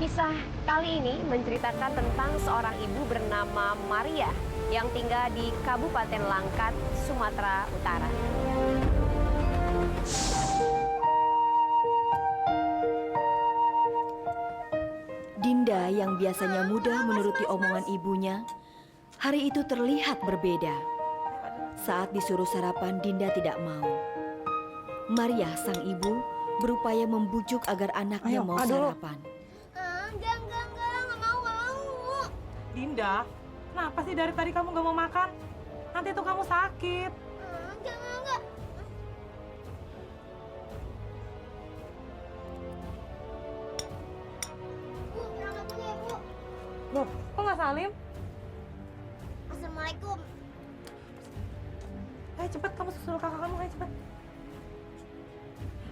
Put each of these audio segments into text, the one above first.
Kisah kali ini menceritakan tentang seorang ibu bernama Maria yang tinggal di Kabupaten Langkat, Sumatera Utara. Dinda yang biasanya mudah menuruti omongan ibunya, hari itu terlihat berbeda. Saat disuruh sarapan, Dinda tidak mau. Maria, sang ibu, berupaya membujuk agar anaknya mau sarapan. Enggak mau. Dinda, kenapa sih dari tadi kamu gak mau makan? Nanti tuh kamu sakit. Enggak. Bu, berangkat dulu ya, Bu. Loh, kok nggak Salim? Assalamualaikum. Ayo cepet, kamu susul kakak kamu, ayo cepet.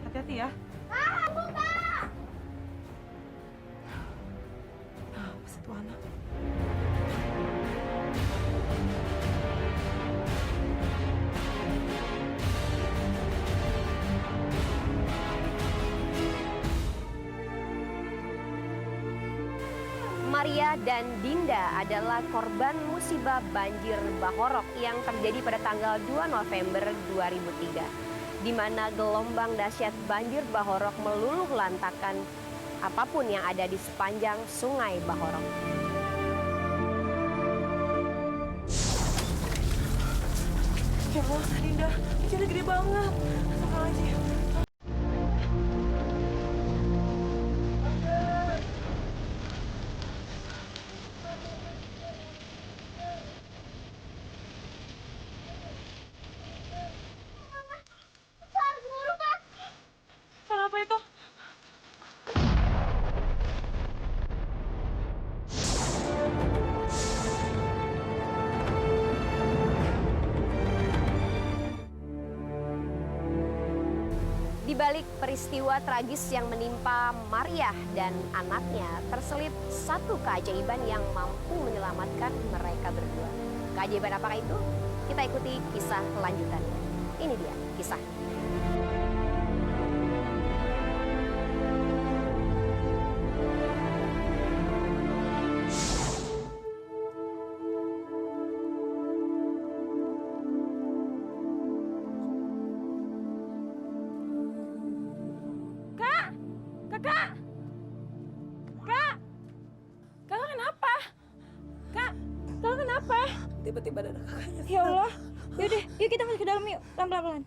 Hati-hati ya. Buka! Apa sih tuh anak? Maria dan Dinda adalah korban musibah banjir Bahorok yang terjadi pada tanggal 2 November 2003, di mana gelombang dahsyat banjir Bahorok meluluh lantakan apapun yang ada di sepanjang sungai Bahorok. Ya Allah, Dinda, hujannya gede banget. Astagfirullahaladzim. Kenapa itu? Di balik peristiwa tragis yang menimpa Maria dan anaknya, terselip satu keajaiban yang mampu menyelamatkan mereka berdua. Keajaiban apakah itu? Kita ikuti kisah lanjutannya. Ini dia kisah. Kakak kenapa? Kakak kenapa? Tiba-tiba ada kakaknya. Ya Allah. Yaudah, yuk kita masuk ke dalam yuk. Pelan-pelan.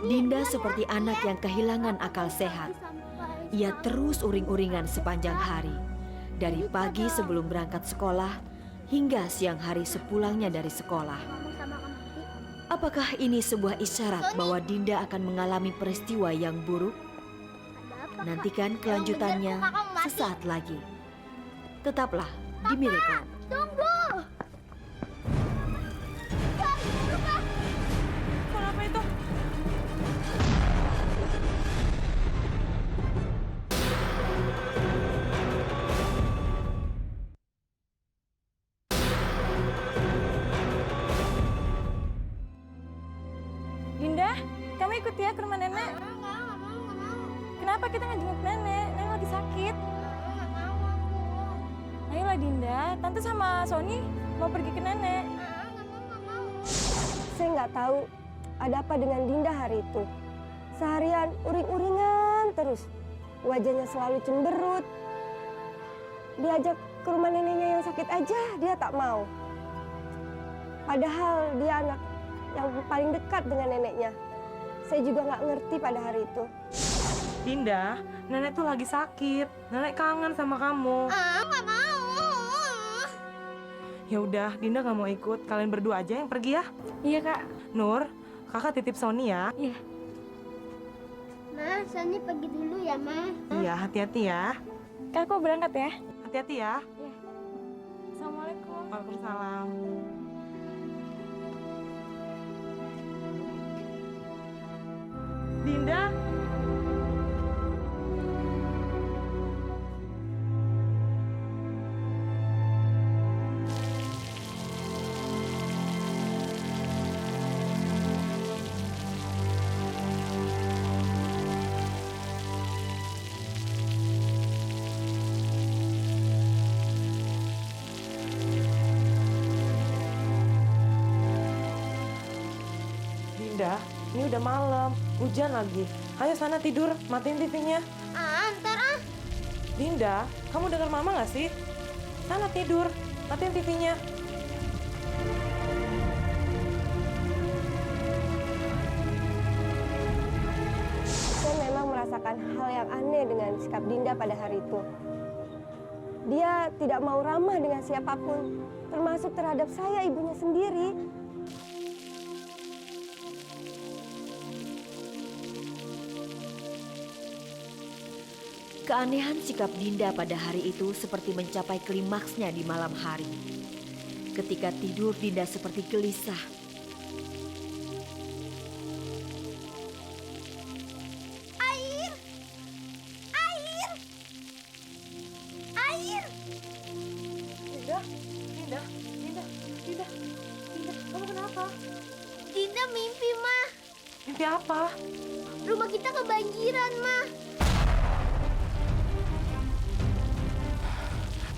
Dinda seperti anak yang kehilangan akal sehat. Ia terus uring-uringan sepanjang hari. Dari pagi sebelum berangkat sekolah hingga siang hari sepulangnya dari sekolah. Apakah ini sebuah isyarat bahwa Dinda akan mengalami peristiwa yang buruk? Nantikan kelanjutannya sesaat lagi. Tetaplah di Miracle. Tunggu! Kenapa itu? Dinda, kamu ikut ya ke rumah nenek. Enggak mau. Kenapa kita nggak jenguk nenek? Nenek lagi sakit. Enggak mau aku. Ayolah Dinda, Tante sama Sony mau pergi ke nenek. Enggak mau. Saya nggak tahu ada apa dengan Dinda hari itu. Seharian uring-uringan terus. Wajahnya selalu cemberut. Diajak ke rumah neneknya yang sakit aja, dia tak mau. Padahal dia anak yang paling dekat dengan neneknya. Saya juga nggak ngerti pada hari itu. Dinda, nenek tuh lagi sakit. Nenek kangen sama kamu. Enggak mau. Ya udah, Dinda nggak mau ikut. Kalian berdua aja yang pergi ya. Iya kak. Nur, kakak titip Sony ya. Iya. Ma, Sony pergi dulu ya, Ma. Iya, hati-hati ya. Kak, aku berangkat ya. Hati-hati ya. Assalamualaikum. Waalaikumsalam. Dinda. Dinda, ini udah malam, hujan lagi. Ayo sana tidur, matiin TV-nya. Ntar ah. Dinda, kamu dengar mama nggak sih? Sana tidur, matiin TV-nya. Saya memang merasakan hal yang aneh dengan sikap Dinda pada hari itu. Dia tidak mau ramah dengan siapapun, termasuk terhadap saya, ibunya sendiri. Keanehan sikap Dinda pada hari itu seperti mencapai klimaksnya di malam hari. Ketika tidur, Dinda seperti gelisah. Air. Air. Air. Dinda, Dinda, Dinda, Dinda, Dinda, kamu kenapa? Dinda mimpi, Ma. Mimpi apa? Rumah kita kebanjiran, Ma.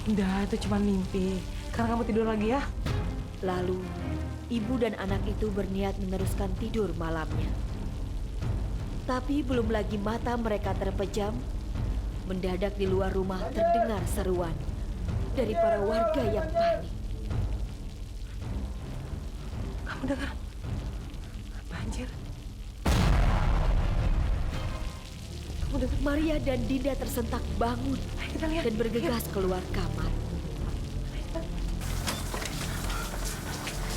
Dinda, itu cuma mimpi. Sekarang kamu tidur lagi ya. Lalu, ibu dan anak itu berniat meneruskan tidur malamnya. Tapi belum lagi mata mereka terpejam, mendadak di luar rumah terdengar seruan dari para warga yang panik. Kamu dengar? Banjir. Kamu dengar? Maria dan Dinda tersentak bangun Ayo kita lihat. dan bergegas keluar kamar.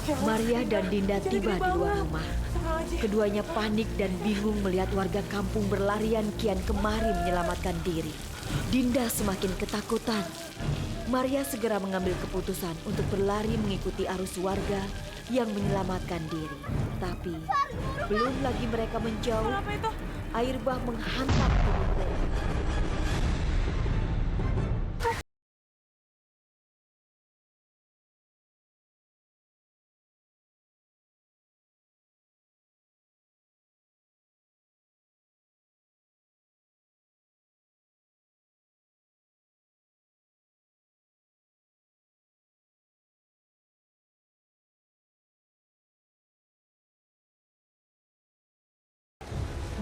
Ya Allah, Maria dan Dinda jadi tiba di luar rumah. Astagfirullahaladzim. Keduanya panik dan bingung melihat warga kampung berlarian kian kemari menyelamatkan diri. Dinda semakin ketakutan. Maria segera mengambil keputusan untuk berlari mengikuti arus warga yang menyelamatkan diri. Tapi belum lagi mereka menjauh, Apa itu? air bah menghantam tubuh mereka.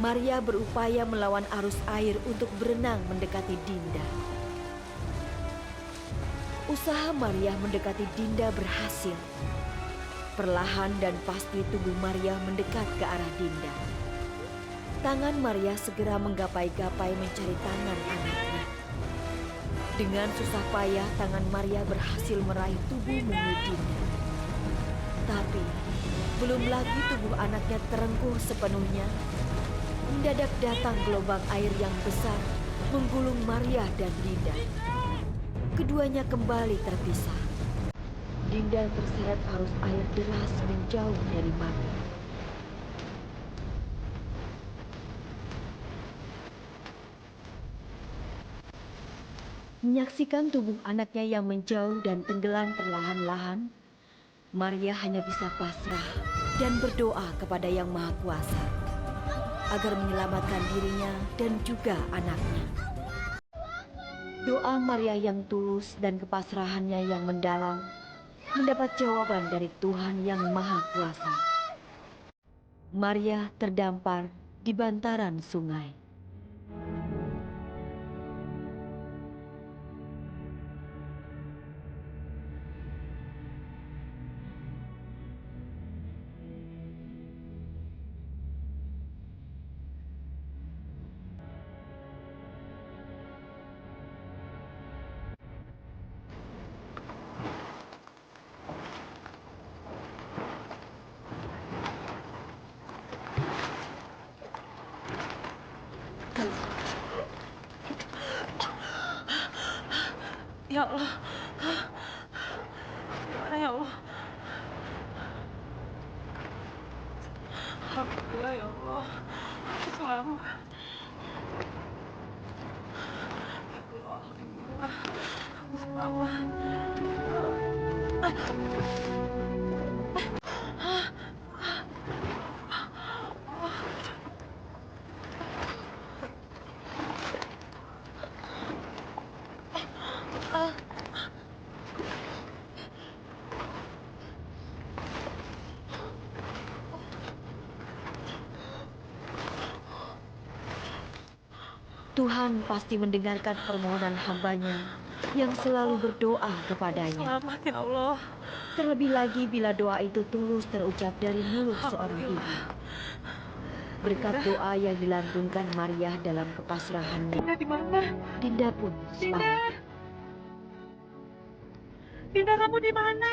Maria berupaya melawan arus air untuk berenang mendekati Dinda. Usaha Maria mendekati Dinda berhasil. Perlahan dan pasti tubuh Maria mendekat ke arah Dinda. Tangan Maria segera menggapai-gapai mencari tangan anaknya. Dengan susah payah tangan Maria berhasil meraih tubuh mungil Dinda. Tapi belum lagi tubuh anaknya terengkuh sepenuhnya, mendadak datang gelombang air yang besar menggulung Maria dan Dinda. Keduanya kembali terpisah. Dinda terseret arus air deras menjauh dari Maria. Menyaksikan tubuh anaknya yang menjauh dan tenggelam perlahan-lahan, Maria hanya bisa pasrah dan berdoa kepada Yang Maha Kuasa agar menyelamatkan dirinya dan juga anaknya. Doa Maria yang tulus dan kepasrahannya yang mendalam mendapat jawaban dari Tuhan Yang Maha Kuasa. Maria terdampar di bantaran sungai. Ya Allah. Gimana ya Allah? Alhamdulillah ya Allah. Aku selamat. Ya Allah, alhamdulillah. Aku selamat. Tuhan pasti mendengarkan permohonan hambanya yang selalu berdoa kepadanya. Selamat ya Allah. Terlebih lagi bila doa itu tulus terucap dari mulut seorang ibu. Berkat doa yang dilantunkan Maria dalam kepasrahannya, Dinda di mana? Dinda pun selamat. Dinda, kamu di mana?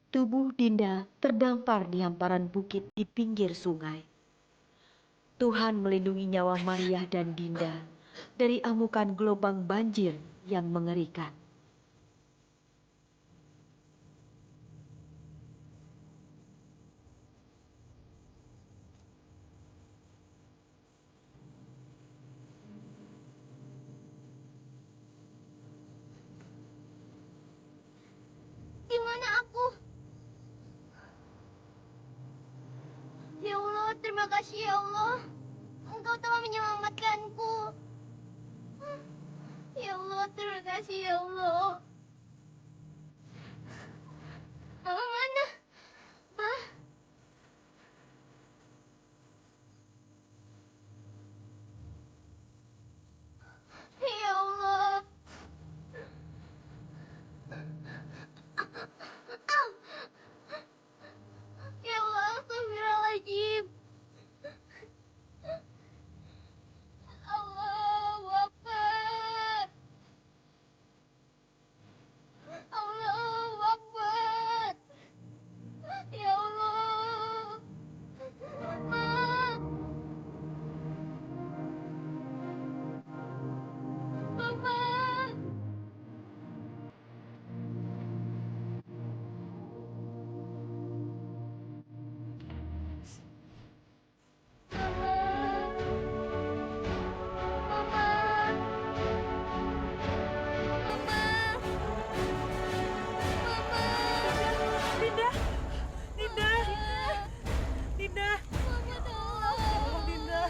Tubuh Dinda terdampar di hamparan bukit di pinggir sungai. Tuhan melindungi nyawa Maria dan Dinda dari amukan gelombang banjir yang mengerikan. Di mana aku? Ya Allah, terima kasih ya Allah. Engkau telah menyelamatkanku. Ya Allah, terima kasih ya Allah. Mama mana? Ma? Ya Allah. Ya Allah, astagfirullahaladzim. Allahu Akbar. Allahu Akbar. Ya Allah. Mama. Mama. Dinda! Dinda! Dinda! Tolong Dinda!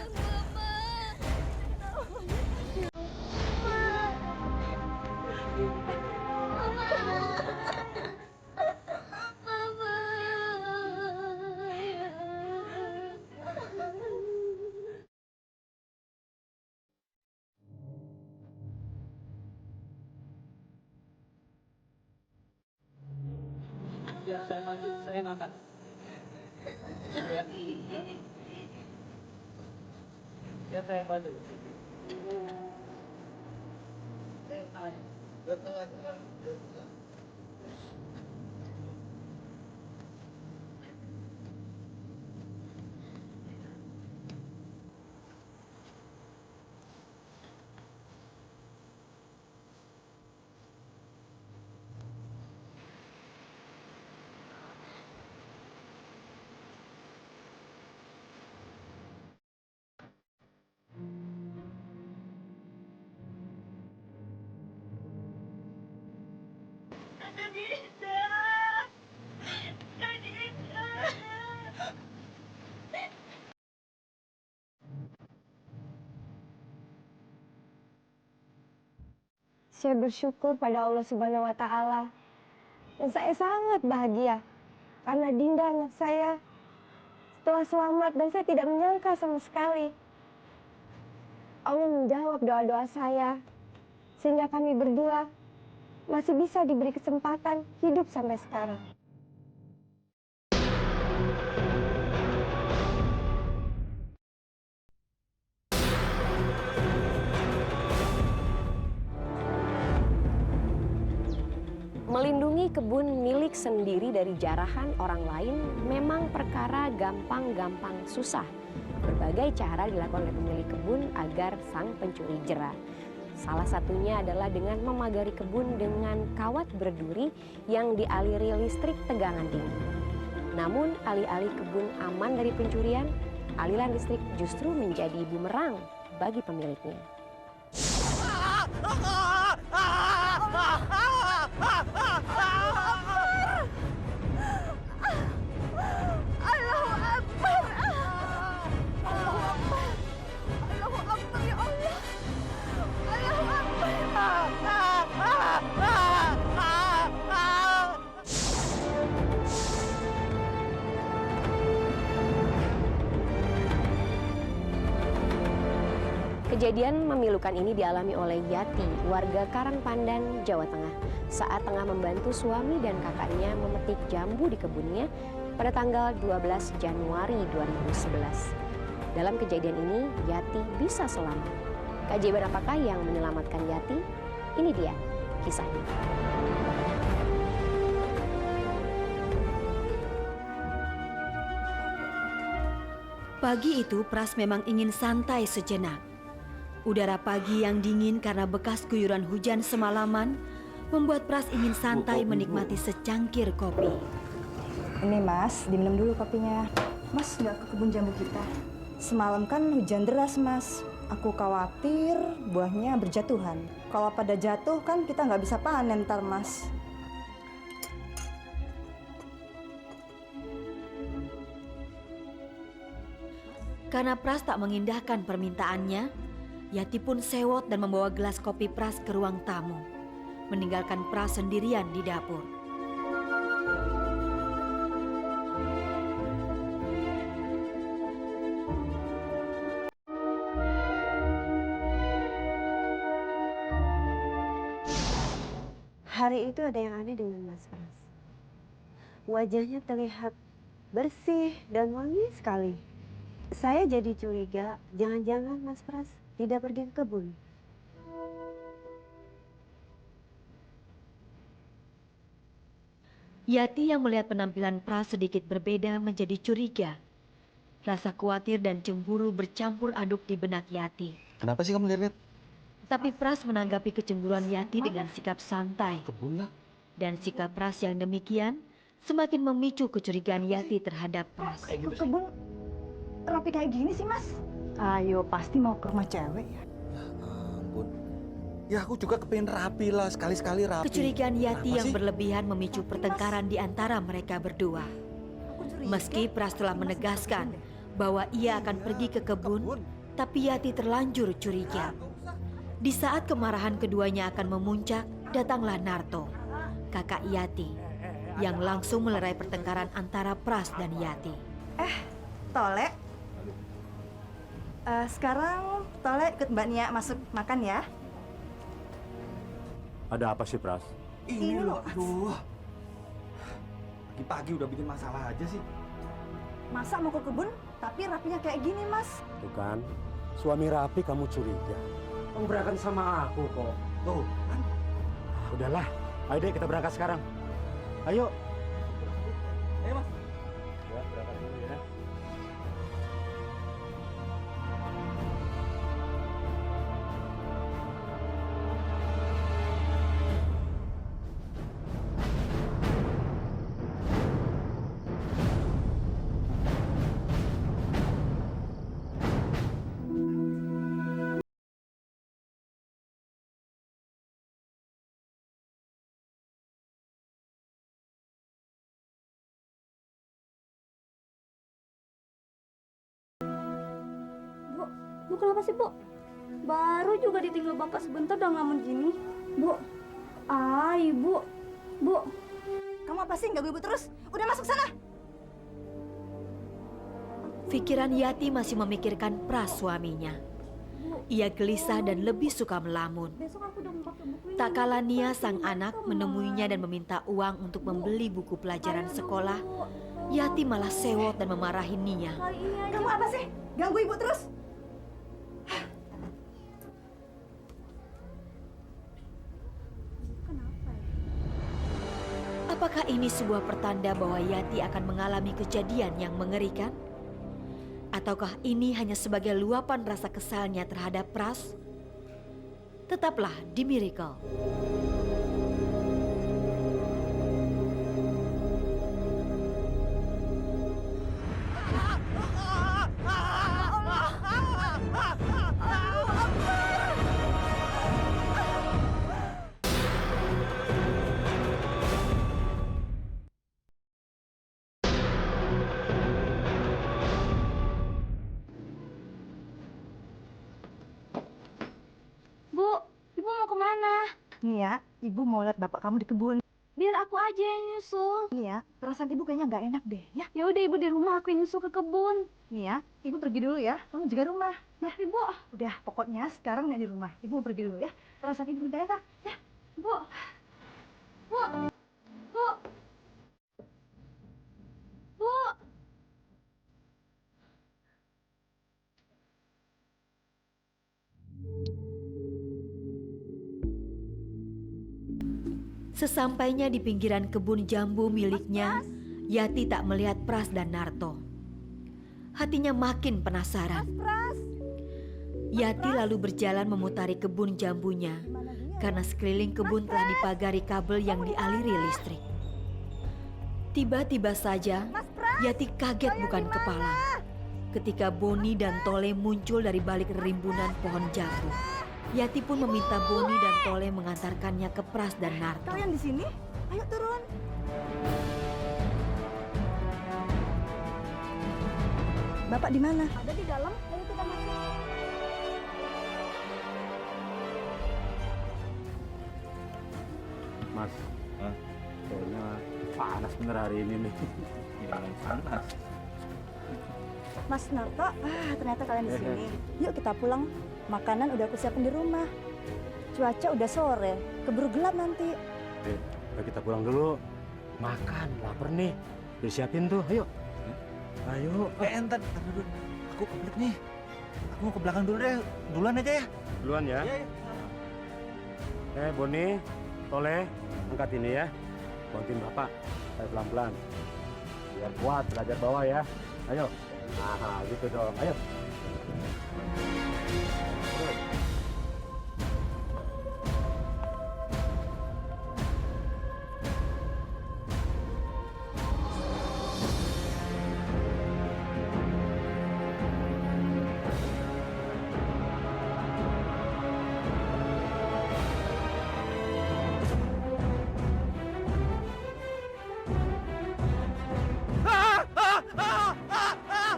Ya, saya maju. Saya ngangkat. Ya. Ya, saya maju. Saya bersyukur pada Allah Subhanahu wa Ta'ala, dan saya sangat bahagia karena Dinda anak saya setelah selamat, dan saya tidak menyangka sama sekali Allah menjawab doa-doa saya sehingga kami berdua masih bisa diberi kesempatan hidup sampai sekarang. Melindungi kebun milik sendiri dari jarahan orang lain memang perkara gampang-gampang susah. Berbagai cara dilakukan oleh pemilik kebun agar sang pencuri jera. Salah satunya adalah dengan memagari kebun dengan kawat berduri yang dialiri listrik tegangan tinggi. Namun alih-alih kebun aman dari pencurian, aliran listrik justru menjadi bumerang bagi pemiliknya. Kejadian memilukan ini dialami oleh Yati, warga Karangpandan, Jawa Tengah, saat tengah membantu suami dan kakaknya memetik jambu di kebunnya pada tanggal 12 Januari 2011. Dalam kejadian ini, Yati bisa selamat. Keajaiban apakah yang menyelamatkan Yati? Ini dia kisahnya. Pagi itu Pras memang ingin santai sejenak. Udara pagi yang dingin karena bekas guyuran hujan semalaman membuat Pras ingin santai menikmati secangkir kopi. Ini Mas, diminum dulu kopinya. Mas nggak ke kebun jambu kita. Semalam kan hujan deras Mas. Aku khawatir buahnya berjatuhan. Kalau pada jatuh kan kita nggak bisa panen ntar Mas. Karena Pras tak mengindahkan permintaannya, Yati pun sewot dan membawa gelas kopi Pras ke ruang tamu, meninggalkan Pras sendirian di dapur. Hari itu ada yang aneh dengan Mas Pras. Wajahnya terlihat bersih dan wangi sekali. Saya jadi curiga, jangan-jangan Mas Pras tidak pergi ke kebun. Yati yang melihat penampilan Pras sedikit berbeda menjadi curiga. Rasa khawatir dan cemburu bercampur aduk di benak Yati. Kenapa sih kamu lihat-lihat? Tapi Pras menanggapi kecemburuan Yati dengan sikap santai. Kebun lah. Dan sikap Pras yang demikian semakin memicu kecurigaan Yati terhadap Pras. Ke kebun rapi kayak gini sih Mas. Ayo pasti mau ke rumah cewek ya. Ampun. Ya aku juga kepengen rapi lah, sekali-sekali rapi. Kecurigaan Yati Kenapa yang sih? berlebihan memicu pertengkaran di antara mereka berdua. Meski Pras telah menegaskan bahwa ia akan pergi ke kebun, tapi Yati terlanjur curiga. Di saat kemarahan keduanya akan memuncak, datanglah Narto, kakak Yati, yang langsung melerai pertengkaran antara Pras dan Yati. Tole. Sekarang Tole ikut Mbak Nia masuk makan ya. Ada apa sih, Pras? Ini loh, aduh. Pagi-pagi udah bikin masalah aja sih. Masa mau ke kebun tapi rapinya kayak gini Mas? Tuh kan, suami rapi kamu curiga. Kamu berangkat sama aku kok. Tuh, kan? Udahlah, ayo deh kita berangkat sekarang. Ayo. Ayo Mas. Ya, berangkat dulu ya. Bu kenapa sih, Bu? Baru juga ditinggal Bapak sebentar udah ngelamun gini. Bu, Ibu. Bu, Kamu apa sih nggak ibu terus? Udah masuk sana. Pikiran Yati masih memikirkan Pras suaminya. Ia gelisah dan lebih suka melamun. besok aku udah mau pakai buku ini. Tak kala Nia sang anak menemuinya dan meminta uang untuk membeli buku pelajaran sekolah, Yati malah sewot dan memarahi Nia. Kali ini aja. Kamu apa sih? Ganggu ibu terus. Apakah ini sebuah pertanda bahwa Yati akan mengalami kejadian yang mengerikan? Ataukah ini hanya sebagai luapan rasa kesalnya terhadap Pras? Tetaplah di Miracle. Bu, Ibu mau kemana? Nia, ibu mau lihat bapak kamu di kebun. Biar aku aja yang nyusul. Iya, perasaan ibu kayaknya nggak enak deh. Ya, Ya udah ibu di rumah, aku yang nyusul ke kebun. nih ya, ibu pergi dulu ya. Kamu jaga rumah. Nah, ibu. Udah, pokoknya sekarang nggak di rumah. Ibu pergi dulu ya. Perasaan ibu nggak enak. Ya. Bu. Bu. Bu. Bu. Sesampainya di pinggiran kebun jambu miliknya, Yati tak melihat Pras dan Narto. Hatinya makin penasaran. Yati lalu berjalan memutari kebun jambunya karena sekeliling kebun telah dipagari kabel yang dialiri listrik. Tiba-tiba saja Yati kaget bukan kepala ketika Boni dan Tole muncul dari balik rimbunan pohon jambu. Yati pun meminta Boni dan Tole mengantarkannya ke Pras dan Narto. Kalian di sini? Ayo turun. Bapak di mana? Ada di dalam, ayo kita masuk. Mas, kayaknya panas bener hari ini nih. Jangan panas. Mas Narto, ternyata kalian di sini. Yuk kita pulang. Makanan udah aku siapin di rumah. Cuaca udah sore, keburu gelap nanti. Ayo kita pulang dulu. Makan, lapar nih. Udah siapin tuh, ayo. Ayo. Entar dulu. Aku kebelet nih. Aku mau ke belakang dulu deh. Duluan aja ya. Duluan ya. Iya, iya. Boni, Tole, angkat ini ya. Bantuin Bapak. Ayo pelan-pelan. Biar kuat belajar bawa ya. Ayo. Nah, gitu dong. Ayo.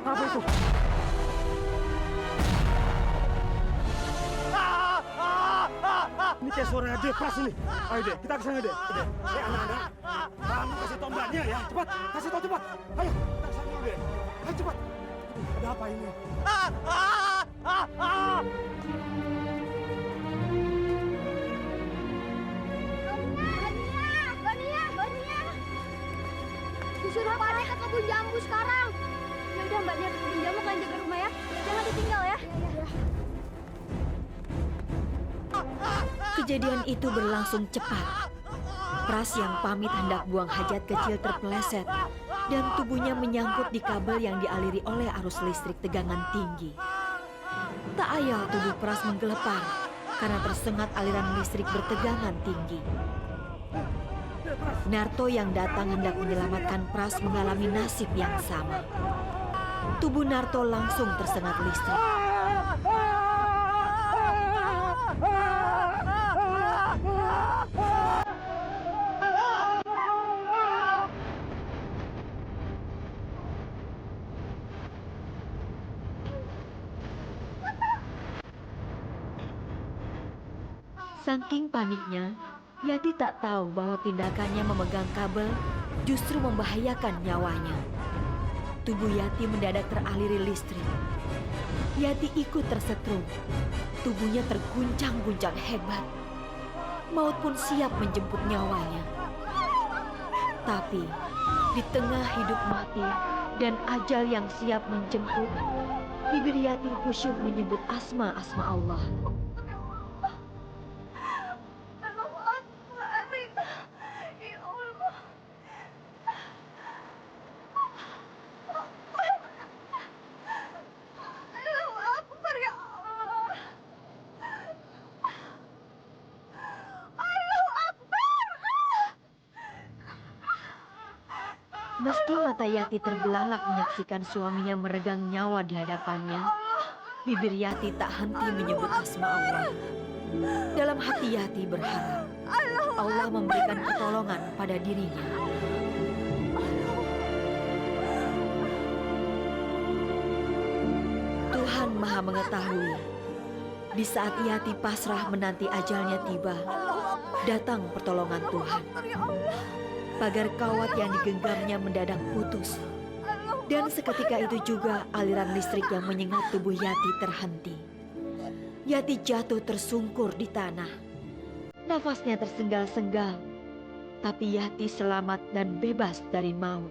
Apa itu? Ini kayak suara Dek Pras ini. Ayo Dek, kita kesana Dek. Anak-anak, kamu kasih tombaknya ya. Cepat, kasih tau cepat. Ayo, kita kesana dulu Dek. Ayo cepat. Ada apa ini? Bania. Disuruh pada ke kebun jambu sekarang. Ya udah Mbak Nia ke kebun jambu, kalian jaga rumah ya. Jangan ditinggal ya. Kejadian itu berlangsung cepat. Pras yang pamit hendak buang hajat kecil terpeleset dan tubuhnya menyangkut di kabel yang dialiri oleh arus listrik tegangan tinggi. Tak ayal tubuh Pras menggelepar karena tersengat aliran listrik bertegangan tinggi. Narto yang datang hendak menyelamatkan Pras mengalami nasib yang sama. Tubuh Narto langsung tersengat listrik. Saking paniknya, Yati tak tahu bahwa tindakannya memegang kabel justru membahayakan nyawanya. Tubuh Yati mendadak teraliri listrik. Yati ikut tersetrum. Tubuhnya terguncang-guncang hebat. Maut pun siap menjemput nyawanya. Tapi, di tengah hidup mati dan ajal yang siap menjemput, bibir Yati khusyuk menyebut asma-asma Allah. Meski mata Yati terbelalak menyaksikan suaminya meregang nyawa di hadapannya, bibir Yati tak henti menyebut asma Allah. Dalam hati Yati berharap Allah memberikan pertolongan pada dirinya. Tuhan Maha Mengetahui Di saat Yati pasrah menanti ajalnya tiba, datang pertolongan Tuhan. Pagar kawat yang digenggamnya mendadak putus. Dan seketika itu juga aliran listrik yang menyengat tubuh Yati terhenti. Yati jatuh tersungkur di tanah. Nafasnya tersengal-sengal, tapi Yati selamat dan bebas dari maut.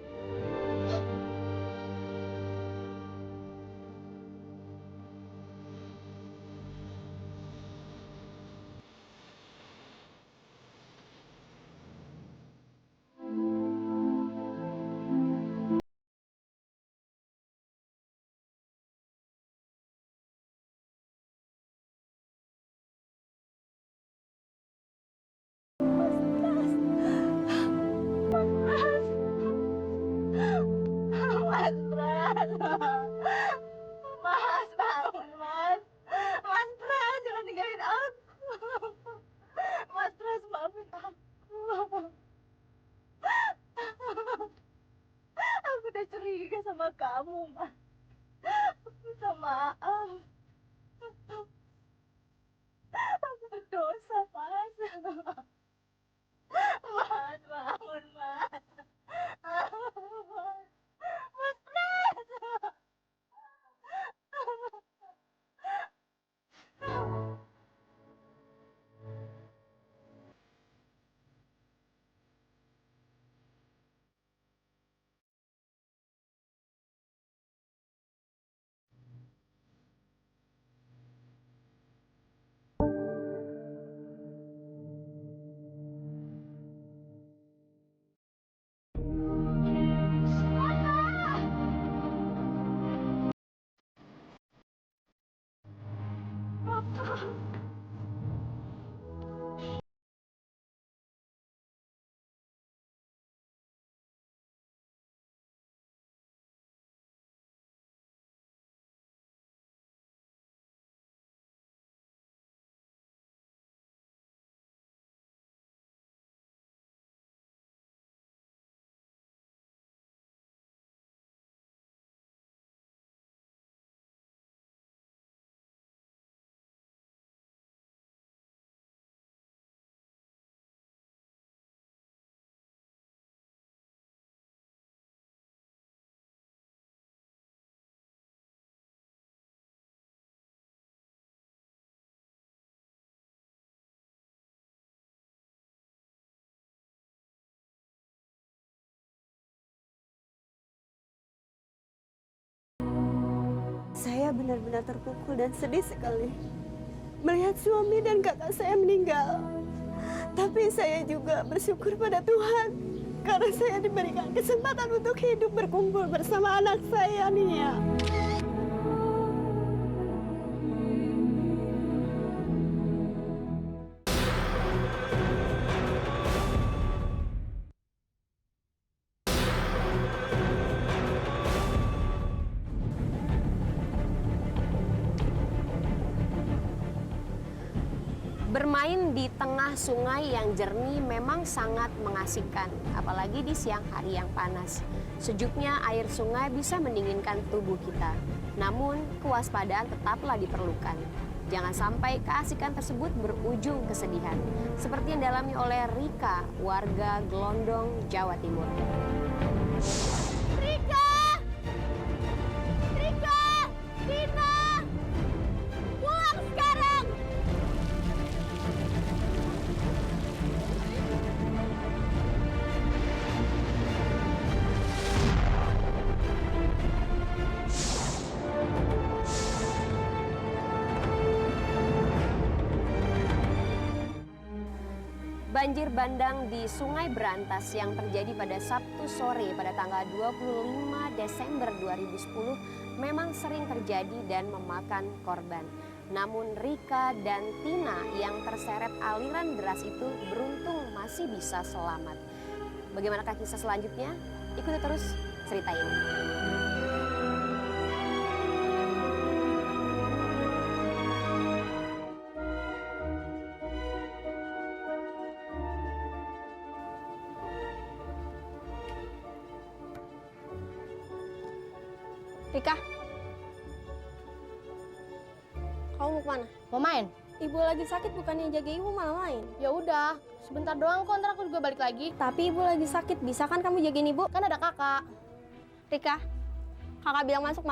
Saya benar-benar terpukul dan sedih sekali melihat suami dan kakak saya meninggal. Tapi saya juga bersyukur pada Tuhan karena saya diberikan kesempatan untuk hidup berkumpul bersama anak saya, Nia. Bermain di tengah sungai yang jernih memang sangat mengasihkan, apalagi di siang hari yang panas. Sejuknya air sungai bisa mendinginkan tubuh kita. Namun, kewaspadaan tetaplah diperlukan. Jangan sampai keasikan tersebut berujung kesedihan, seperti yang dialami oleh Rika, warga Glondong, Jawa Timur. Rika! Rika! Dina! Pulang sekarang! Banjir bandang di Sungai Berantas yang terjadi pada Sabtu sore pada tanggal 25 Desember 2010 memang sering terjadi dan memakan korban. Namun Rika dan Tina yang terseret aliran deras itu beruntung masih bisa selamat. Bagaimanakah kisah selanjutnya? Ikuti terus cerita ini. Rika, kamu mau mau kemana? Mau main? Ibu lagi sakit, bukannya jaga ibu malah main. Ya udah, sebentar doang kok, ntar aku juga balik lagi. Tapi ibu lagi sakit, bisa kan kamu jagain ibu? Kan ada kakak. Rika, kakak bilang masuk.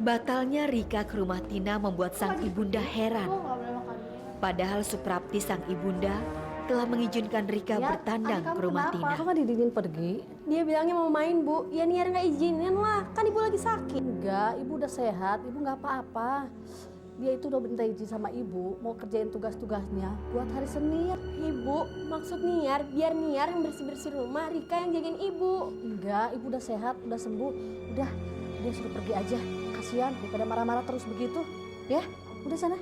Batalnya Rika ke rumah Tina membuat sang ibunda heran. Padahal Suprapti sang ibunda telah mengizinkan Rika bertandang ke rumah Tina. Kok nggak diizinin pergi? Dia bilangnya mau main, Bu. Ya Niar nggak izinin lah, kan ibu lagi sakit. Enggak, ibu udah sehat, ibu nggak apa-apa. Dia itu udah minta izin sama ibu, mau kerjain tugas-tugasnya buat hari Senin. Ibu, maksud Niar, biar Niar yang bersih-bersih rumah, Rika yang jagain ibu. Enggak, ibu udah sehat, udah sembuh. Udah, dia suruh pergi aja. Kasihan, daripada marah-marah terus begitu. Ya, udah sana.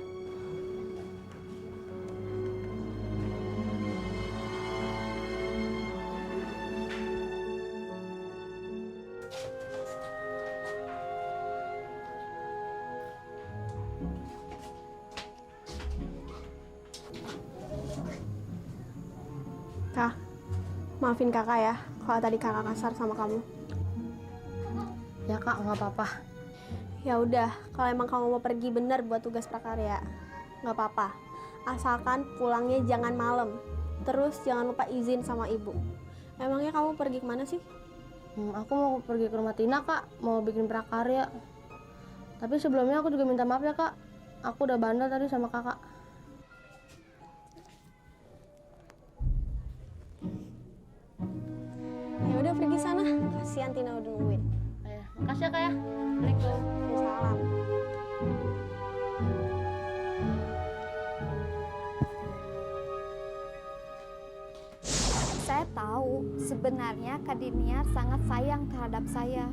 Kak, maafin kakak ya kalau tadi kakak kasar sama kamu. Ya kak, nggak apa-apa. Ya udah, kalau emang kamu mau pergi bener buat tugas prakarya, nggak apa-apa. Asalkan pulangnya jangan malam. Terus jangan lupa izin sama ibu. Emangnya kamu pergi kemana sih? Aku mau pergi ke rumah Tina kak, mau bikin prakarya. Tapi sebelumnya aku juga minta maaf ya kak. Aku udah bandel tadi sama kakak. Ya udah pergi sana. Kasihan Tina udah nungguin. Makasih ya kak ya. Assalamualaikum. Salam. Saya tahu sebenarnya Kak Diniar sangat sayang terhadap saya.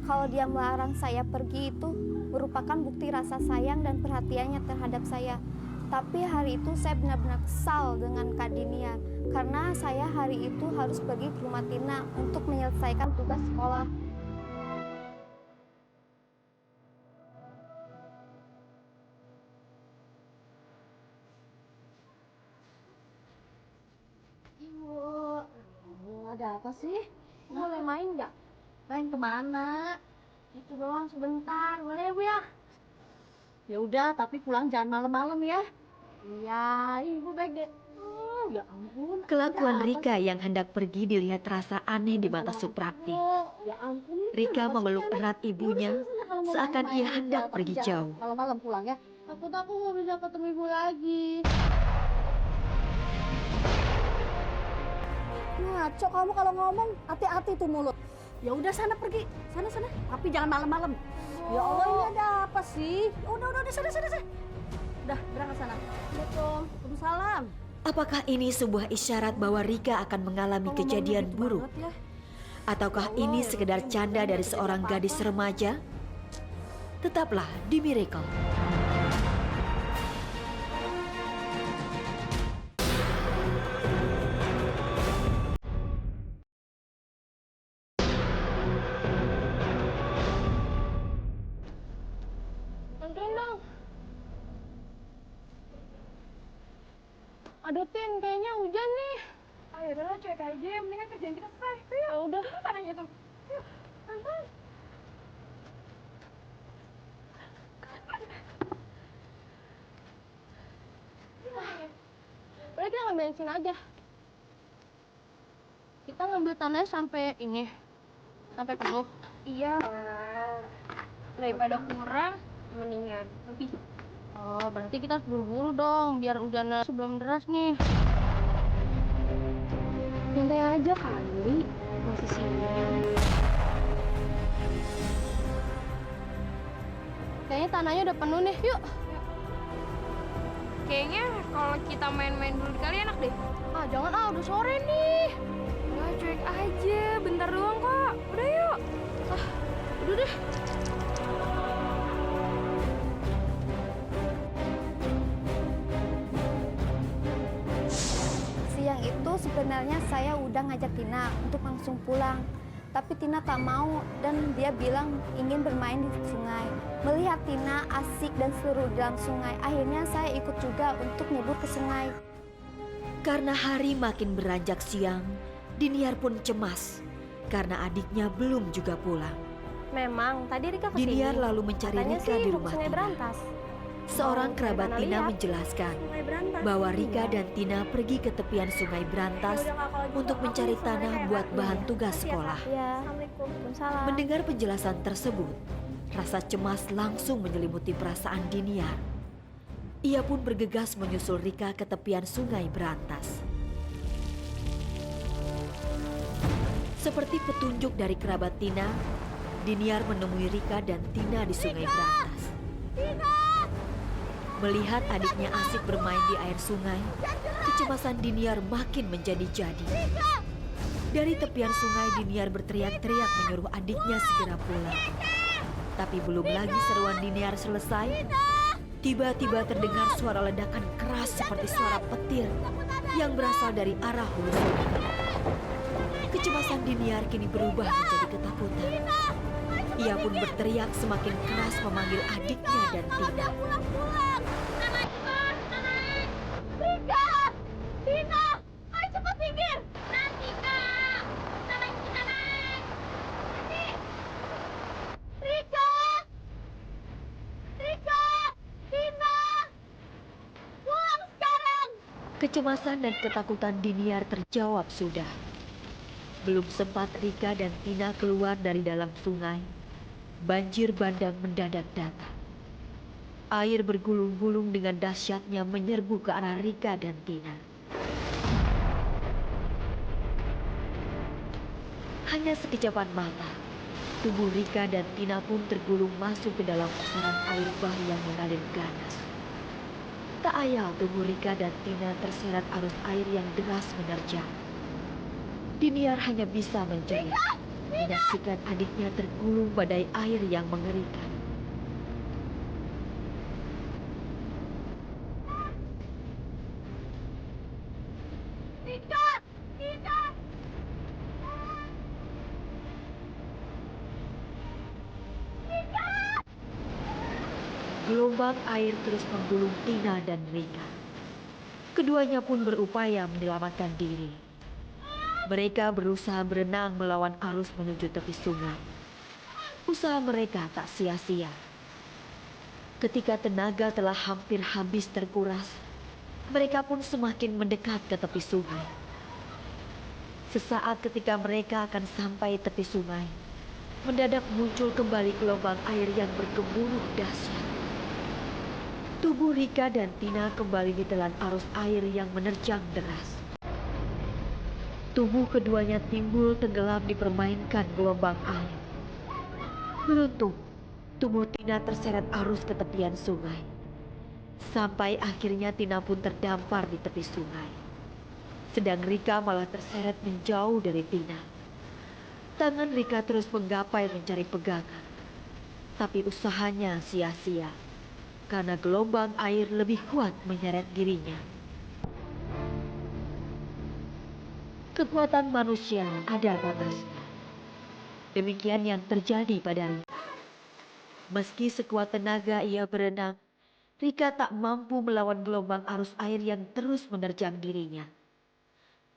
Kalau dia melarang saya pergi itu merupakan bukti rasa sayang dan perhatiannya terhadap saya. Tapi hari itu saya benar-benar kesal dengan Kak Diniar karena saya hari itu harus pergi ke rumah Tina untuk menyelesaikan tugas sekolah. Ada apa sih? Boleh main nggak? Main kemana? Itu doang sebentar, boleh bu ya? Ya udah, tapi pulang jangan malam-malam ya. Iya, ibu baik deh. Oh, ya ampun. Kelakuan Rika yang hendak pergi dilihat terasa aneh di mata Suprapti. Ya ampun. Rika memeluk erat ibunya seakan ia hendak pergi jauh. Malam-malam pulang ya. Takut aku nggak bisa ketemu ibu lagi. Ngaco kamu kalau ngomong, hati-hati tuh mulut. Ya udah sana pergi, sana. Tapi jangan malam-malam. Ya Allah, ini ada apa sih? Udah sana. Udah berangkat sana. Assalamualaikum. Waalaikumsalam. Apakah ini sebuah isyarat bahwa Rika akan mengalami kejadian buruk? Ataukah ini sekedar canda dari seorang gadis remaja? Tetaplah di Miracle. Bantuin dong. Aduh Tin, kayaknya hujan nih. Ayo udahlah cuek aja, mendingan kerjaan kita selesai. Ya udah, tanahnya tuh. Yuk, pelan-pelan. Udah kita ngambil sini aja. Kita ngambil tanahnya sampai ini, sampai penuh. Iya. Daripada kurang, mendingan lebih. Oh, berarti kita harus buru-buru dong, biar hujannya sebelum deras nih. Santai aja kali, masih siang. Kayaknya tanahnya udah penuh nih, yuk. Kayaknya kalau kita main-main dulu kali enak deh. Ah, jangan udah sore nih. Udah cuek aja, bentar doang kok. Udah yuk. Udah deh. Siang itu sebenarnya saya udah ngajak Tina untuk langsung pulang. Tapi Tina tak mau dan dia bilang ingin bermain di sungai. Melihat Tina asik dan seru dalam sungai, akhirnya saya ikut juga untuk nyebur ke sungai. Karena hari makin beranjak siang, Diniar pun cemas karena adiknya belum juga pulang. Memang tadi Rika kesini. Diniar lalu mencari Katanya Rika sih di mau ke rumah Sungai Tina. Berantas. Seorang Mau kerabat dari mana Tina lihat? menjelaskan Sungai Berantas. bahwa Rika Iya. dan Tina pergi ke tepian Sungai Berantas Ya udah, Kak, kalau gitu untuk aku mencari nyusul tanah mereka ya, buat Kak. bahan Iya. tugas Makasih ya, Kak. sekolah. Ya. Assalamualaikum. Waalaikumsalam. Mendengar penjelasan tersebut, rasa cemas langsung menyelimuti perasaan Diniar. Ia pun bergegas menyusul Rika ke tepian Sungai Berantas. Seperti petunjuk dari kerabat Tina, Diniar menemui Rika dan Tina di Sungai Berantas. Melihat adiknya asik bermain di air sungai, kecemasan Diniar makin menjadi-jadi. Dari tepian sungai, Diniar berteriak-teriak menyuruh adiknya segera pulang. Tapi belum lagi seruan Diniar selesai, tiba-tiba terdengar suara ledakan keras seperti suara petir yang berasal dari arah hulu sungai. Kecemasan Diniar kini berubah menjadi ketakutan. Ia pun berteriak semakin keras memanggil adiknya dan Tina. Rika! Tina! Ayo cepat minggir! Nanti, Kak! Naik, kita naik! Nanti! Rika! Rika! Tina! Pulang sekarang! Kecemasan dan ketakutan Diniar terjawab sudah. Belum sempat Rika dan Tina keluar dari dalam sungai, banjir bandang mendadak datang. Air bergulung-gulung dengan dahsyatnya menyerbu ke arah Rika dan Tina. Hanya sekejapan mata, tubuh Rika dan Tina pun tergulung masuk ke dalam pusaran air bah yang mengalir ganas. Tak ayal tubuh Rika dan Tina terseret arus air yang deras menerjang. Diniar hanya bisa menjerit, menyaksikan adiknya tergulung badai air yang mengerikan. Rika! Tina! Gelombang air terus menggulung Tina dan Rika. Keduanya pun berupaya menyelamatkan diri. Mereka berusaha berenang melawan arus menuju tepi sungai. Usaha mereka tak sia-sia. Ketika tenaga telah hampir habis terkuras, mereka pun semakin mendekat ke tepi sungai. Sesaat ketika mereka akan sampai tepi sungai, mendadak muncul kembali gelombang air yang bergemuruh dahsyat. Tubuh Rika dan Tina kembali ditelan arus air yang menerjang deras. Tubuh keduanya timbul tenggelam dipermainkan gelombang air. Beruntung, tubuh Tina terseret arus ke tepian sungai. Sampai akhirnya Tina pun terdampar di tepi sungai. Sedang Rika malah terseret menjauh dari Tina. Tangan Rika terus menggapai mencari pegangan. Tapi usahanya sia-sia, karena gelombang air lebih kuat menyeret dirinya. Kekuatan manusia ada batasnya. Demikian yang terjadi pada Rika. Meski sekuat tenaga ia berenang, Rika tak mampu melawan gelombang arus air yang terus menerjang dirinya.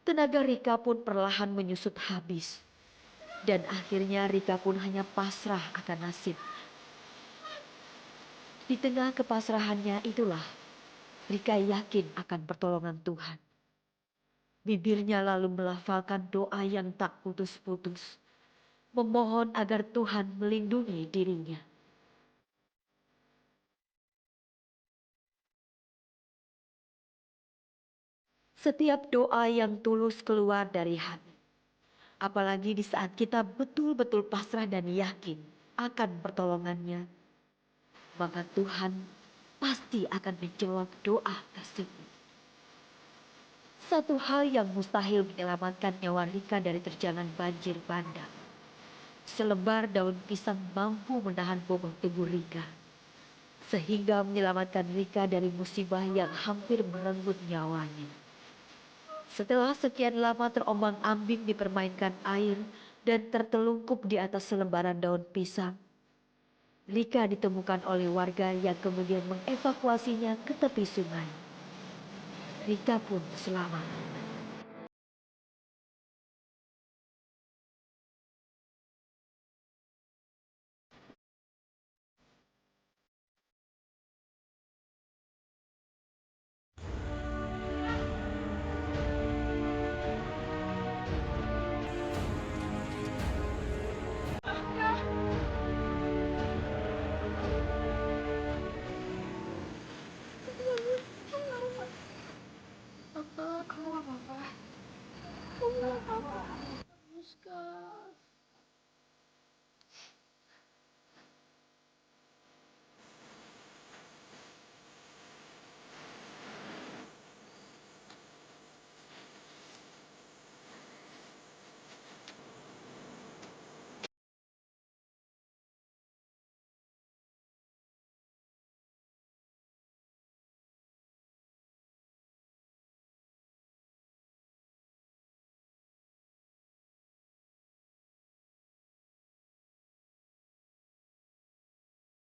Tenaga Rika pun perlahan menyusut habis. Dan akhirnya Rika pun hanya pasrah akan nasib. Di tengah kepasrahannya itulah, Rika yakin akan pertolongan Tuhan. Bibirnya lalu melafalkan doa yang tak putus-putus, memohon agar Tuhan melindungi dirinya. Setiap doa yang tulus keluar dari hati, apalagi di saat kita betul-betul pasrah dan yakin akan pertolongannya, maka Tuhan pasti akan menjawab doa tersebut. Satu hal yang mustahil menyelamatkan nyawa Rika dari terjangan banjir bandang. Selebar daun pisang mampu menahan bobot tubuh Rika, sehingga menyelamatkan Rika dari musibah yang hampir merenggut nyawanya. Setelah sekian lama terombang-ambing dipermainkan air dan tertelungkup di atas selembaran daun pisang, Rika ditemukan oleh warga yang kemudian mengevakuasinya ke tepi sungai. Rita pun selamat.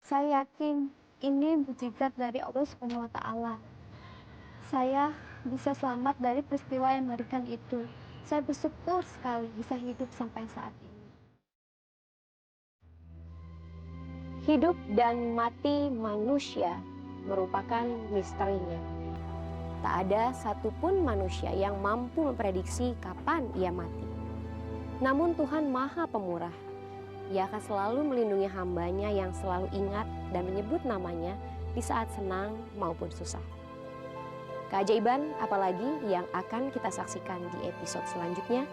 Saya yakin ini mukjizat dari Allah Subhanahu wa Ta'ala. Saya bisa selamat dari peristiwa yang mengerikan itu. Saya bersyukur sekali bisa hidup sampai saat ini. Hidup dan mati manusia merupakan misterinya. Tak ada satupun manusia yang mampu memprediksi kapan ia mati. Namun Tuhan Maha Pemurah. Ia akan selalu melindungi hambanya yang selalu ingat dan menyebut namanya di saat senang maupun susah. Keajaiban apalagi yang akan kita saksikan di episode selanjutnya?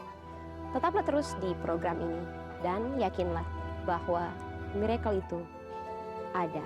Tetaplah terus di program ini dan yakinlah bahwa miracle itu ada.